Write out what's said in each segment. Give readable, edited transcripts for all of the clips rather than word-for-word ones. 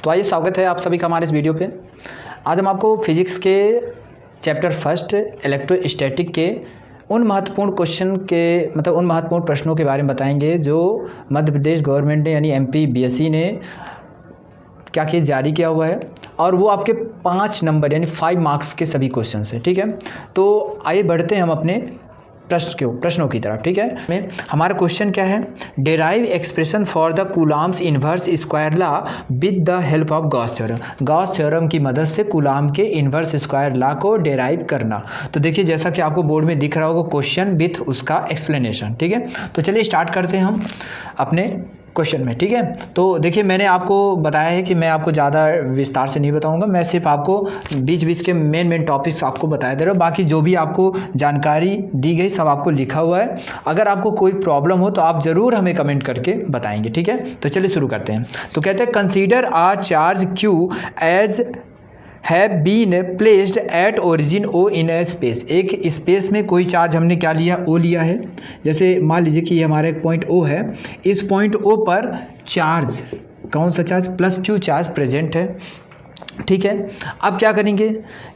तो आइए, स्वागत है आप सभी का हमारे इस वीडियो पे। आज हम आपको फिजिक्स के चैप्टर फर्स्ट इलेक्ट्रोस्टैटिक के उन महत्वपूर्ण क्वेश्चन के उन महत्वपूर्ण प्रश्नों के बारे में बताएंगे जो मध्य प्रदेश गवर्नमेंट ने यानी एमपी बीएसई ने क्या किया जारी किया हुआ है, और वो आपके 5 नंबर यानी 5 मार्क्स के सभी क्वेश्चन हैं। ठीक है, तो आइए बढ़ते हैं हम अपने प्रश्नों की तरफ। ठीक है, हमारा क्वेश्चन क्या है, derive expression for the coulombs inverse square law with the help of Gauss theorem. Gauss theorem की मदद से कूलाम के इन्वर्स स्क्वायर लॉ को डेराइव करना। तो देखिए, जैसा कि आपको बोर्ड में दिख रहा होगा क्वेश्चन विथ उसका एक्सप्लेनेशन। ठीक है, तो चलिए स्टार्ट करते हैं हम अपने क्वेश्चन में। ठीक है, तो देखिए, मैंने आपको बताया है कि मैं आपको ज़्यादा विस्तार से नहीं बताऊंगा, मैं सिर्फ आपको बीच बीच के मेन टॉपिक्स आपको बताया दे रहा हूँ। बाकी जो भी आपको जानकारी दी गई सब आपको लिखा हुआ है। अगर आपको कोई प्रॉब्लम हो तो आप ज़रूर हमें कमेंट करके बताएंगे। ठीक है, तो चलिए शुरू करते हैं। तो कहते हैं, consider a charge q as have been placed at origin O in a space. एक स्पेस में कोई चार्ज हमने क्या लिया, ओ लिया है। जैसे मान लीजिए कि ये हमारा एक पॉइंट ओ है, इस पॉइंट ओ पर चार्ज, कौन सा charge, plus q charge present है। ठीक है, अब क्या करेंगे,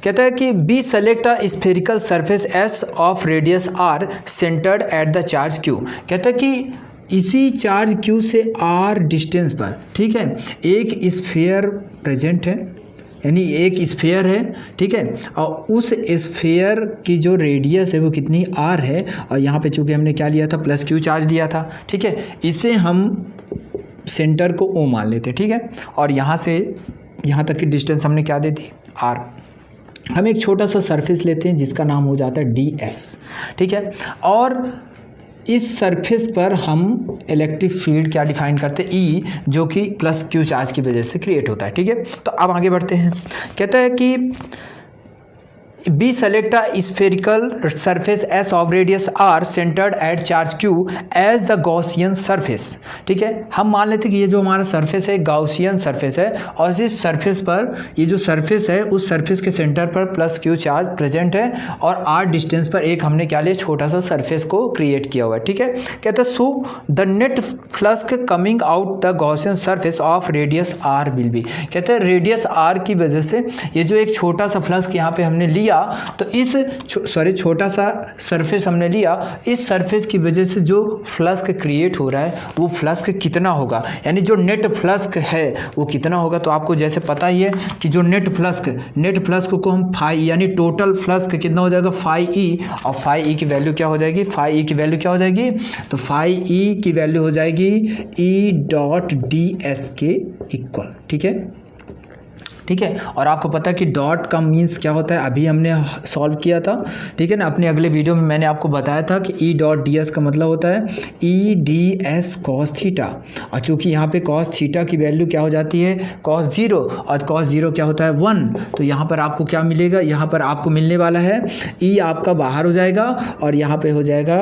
कहता है कि be select a spherical surface S of radius r centered at the charge q. कहता है कि इसी चार्ज क्यू से आर डिस्टेंस पर, ठीक है, एक स्फीयर प्रेजेंट है, यानी एक स्फीयर है। ठीक है, और उस स्फीयर की जो रेडियस है वो कितनी, आर है, और यहाँ पे चूंकि हमने क्या लिया था, प्लस क्यू चार्ज लिया था। ठीक है, इसे हम सेंटर को ओ मान लेते हैं। ठीक है, और यहाँ से यहाँ तक की डिस्टेंस हमने क्या दे दी, आर। हम एक छोटा सा सरफेस लेते हैं जिसका नाम हो जाता है डी एस। ठीक है, और इस सरफेस पर हम इलेक्ट्रिक फील्ड क्या डिफाइन करते हैं, ई, जो कि प्लस क्यू चार्ज की वजह से क्रिएट होता है। ठीक है, तो अब आगे बढ़ते हैं। कहता है कि be select a spherical surface S of radius r centered at charge q as the Gaussian surface. ठीक है, हम मान लेते हैं कि ये जो हमारा सरफेस है गॉसियन सरफेस है, और इस सरफेस पर, ये जो सरफेस है उस सरफेस के सेंटर पर प्लस क्यू चार्ज प्रेजेंट है, और आर डिस्टेंस पर एक हमने क्या लिया, छोटा सा सरफेस को क्रिएट किया हुआ है। ठीक है, कहता है so the net flux coming out the Gaussian surface of radius r will be. कहते हैं रेडियस आर की वजह से ये जो एक छोटा सा फ्लक्स यहाँ पे हमने लिया, तो इस छोटा सा सरफेस हमने लिया, इस सरफेस की वजह से जो फ्लक्स क्रिएट हो रहा है वो फ्लक्स कितना होगा, यानी जो नेट फ्लक्स है वो कितना होगा। तो आपको जैसे पता ही है कि जो नेट फ्लक्स को हम फाई, यानी टोटल फ्लक्स कितना हो जाएगा, फाई ई, और फाई ई की वैल्यू क्या हो जाएगी, फाई ई की वैल्यू क्या हो जाएगी, तो फाई ई की वैल्यू हो जाएगी ई डॉट डी एस के इक्वल। ठीक है, ठीक है, और आपको पता है कि डॉट का मीन्स क्या होता है, अभी हमने सॉल्व किया था। ठीक है ना, अपने अगले वीडियो में मैंने आपको बताया था कि ई डॉट डी एस का मतलब होता है E D S cos theta, और चूंकि यहाँ पे कॉस थीटा की वैल्यू क्या हो जाती है, कॉस 0, और कॉस 0 क्या होता है, 1। तो यहाँ पर आपको क्या मिलेगा, यहाँ पर आपको मिलने वाला है ई आपका बाहर हो जाएगा, और यहाँ पे हो जाएगा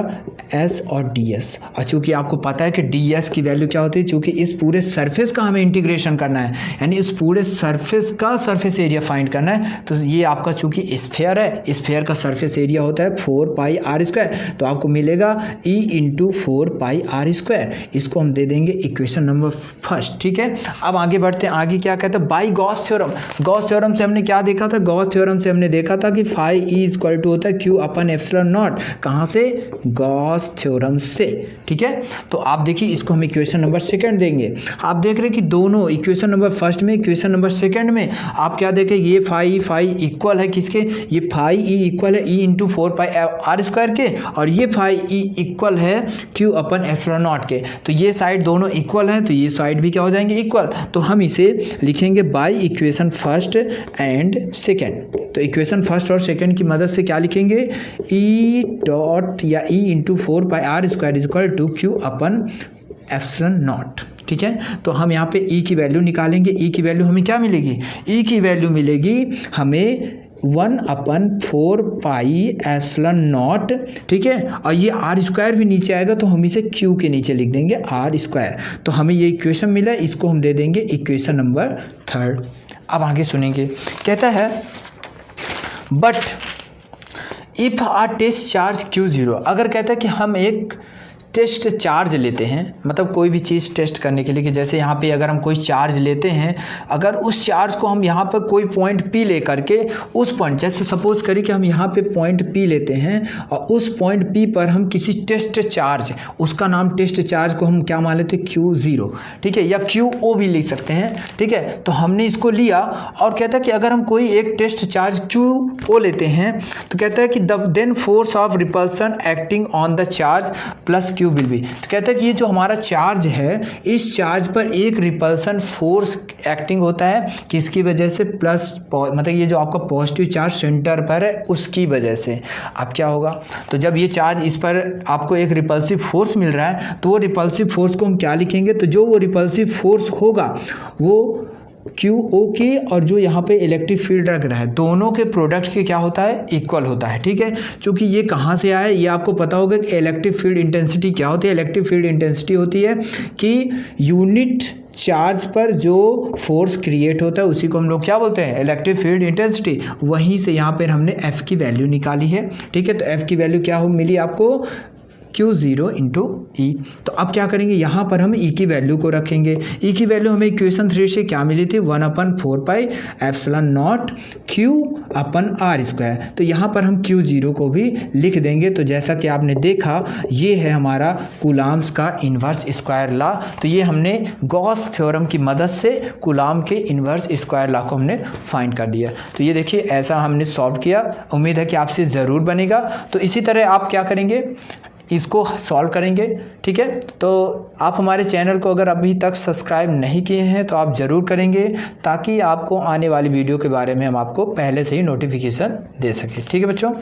एस और डी एस। और चूँकि आपको पता है कि डी एस की वैल्यू क्या होती है, चूँकि इस पूरे सरफेस का हमें इंटीग्रेशन करना है, यानी इस पूरे सरफेस का सरफेस एरिया फाइंड करना है। तो ये आपका चूंकि स्फीयर है, स्फीयर का सरफेस एरिया होता है 4 पाई आर स्क्वायर, तो आपको मिलेगा E into 4 pi r square. इसको हम दे देंगे इक्वेशन नंबर फर्स्ट। ठीक है, अब आगे बढ़ते हैं। आगे क्या कहता है, by Gauss theorem. Gauss theorem से हमने क्या देखा था, गॉस थ्योरम से हमने देखा था कि फाई ई इक्वल टू होता है क्यू अपन एप्सिलॉन नॉट। कहाँ से, गॉस थ्योरम से। ठीक है, तो आप देखिए इसको हम इक्वेशन नंबर सेकंड देंगे। आप देख रहे हैं कि दोनों इक्वेशन नंबर फर्स्ट में, इक्वेशन नंबर सेकंड में आप क्या देखें, ये फाई इक्वल है किसके, ये फाई ई इक्वल है E into 4 pi r square के, और ये फाई ई इक्वल है क्यू अपन एप्सिलॉन नॉट के। तो ये साइड दोनों इक्वल हैं, तो ये साइड भी क्या हो जाएंगे, इक्वल। तो हम इसे लिखेंगे by equation first and second. तो इक्वेशन फर्स्ट और सेकेंड की मदद से क्या लिखेंगे, ई डॉट या E into 4 pi r square is equal to q upon epsilon naught. ठीक है, तो हम यहाँ पे ई की वैल्यू निकालेंगे। ई की वैल्यू हमें क्या मिलेगी, ई की वैल्यू मिलेगी हमें 1/4 पाई एप्सिलॉन नॉट। ठीक है, और ये आर स्क्वायर भी नीचे आएगा, तो हम इसे क्यू के नीचे लिख देंगे आर स्क्वायर। तो हमें ये इक्वेशन मिला, इसको हम दे देंगे इक्वेशन नंबर थर्ड। अब आगे सुनेंगे, कहता है but if a test charge Q0, अगर कहता है कि हम एक टेस्ट चार्ज लेते हैं, मतलब कोई भी चीज़ टेस्ट करने के लिए, कि जैसे यहाँ पे अगर हम कोई चार्ज लेते हैं, अगर उस चार्ज को हम यहाँ पर कोई पॉइंट P ले करके उस पॉइंट, जैसे सपोज करिए कि हम यहाँ पे पॉइंट P लेते हैं और उस पॉइंट P पर हम किसी टेस्ट चार्ज, उसका नाम टेस्ट चार्ज को हम क्या मान लेते हैं, Q0, ठीक है, या QO भी लिख सकते हैं, ठीक है। तो हमने इसको लिया और कहता है कि अगर हम कोई एक टेस्ट चार्ज QO लेते हैं तो कहता है कि then force of repulsion acting on the charge plus Q will be. तो कहता है कि ये जो हमारा चार्ज है, इस चार्ज पर एक रिपल्सन फोर्स एक्टिंग होता है, किसकी वजह से, प्लस, मतलब ये जो आपका पॉजिटिव चार्ज सेंटर पर है उसकी वजह से। अब क्या होगा, तो जब ये चार्ज, इस पर आपको एक रिपल्सिव फोर्स मिल रहा है, तो वो रिपल्सिव फोर्स को हम क्या लिखेंगे, तो जो वो रिपल्सिव फोर्स होगा वो QO के और जो यहाँ पे इलेक्ट्रिक फील्ड रख रहा है, दोनों के प्रोडक्ट के क्या होता है, इक्वल होता है, ठीक है। क्योंकि ये कहाँ से आया है, ये आपको पता होगा कि इलेक्ट्रिक फील्ड इंटेंसिटी क्या होती है। इलेक्ट्रिक फील्ड इंटेंसिटी होती है कि यूनिट चार्ज पर जो फोर्स क्रिएट होता है उसी को हम लोग क्या बोलते हैं, इलेक्ट्रिक फील्ड इंटेंसिटी। वहीं से यहाँ पर हमने F की वैल्यू निकाली है, ठीक है। तो F की वैल्यू क्या हो मिली आपको, Q0 इंटू ई। तो अब क्या करेंगे, यहाँ पर हम E की वैल्यू को रखेंगे। E की वैल्यू हमें इक्वेशन 3 से क्या मिली थी, 1/4 पाई एप्सिलॉन नॉट Q/r²। तो यहाँ पर हम Q0 को भी लिख देंगे। तो जैसा कि आपने देखा, ये है हमारा कूलाम्स का इन्वर्स स्क्वायर लॉ। तो ये हमने गॉस थ्योरम की मदद से कूलाम के इन्वर्स स्क्वायर लॉ को हमने फाइंड कर दिया। तो ये देखिए, ऐसा हमने सॉल्व किया। उम्मीद है कि आपसे ज़रूर बनेगा। तो इसी तरह आप क्या करेंगे, इसको सॉल्व करेंगे, ठीक है। तो आप हमारे चैनल को अगर अभी तक सब्सक्राइब नहीं किए हैं तो आप ज़रूर करेंगे, ताकि आपको आने वाली वीडियो के बारे में हम आपको पहले से ही नोटिफिकेशन दे सकें, ठीक है बच्चों।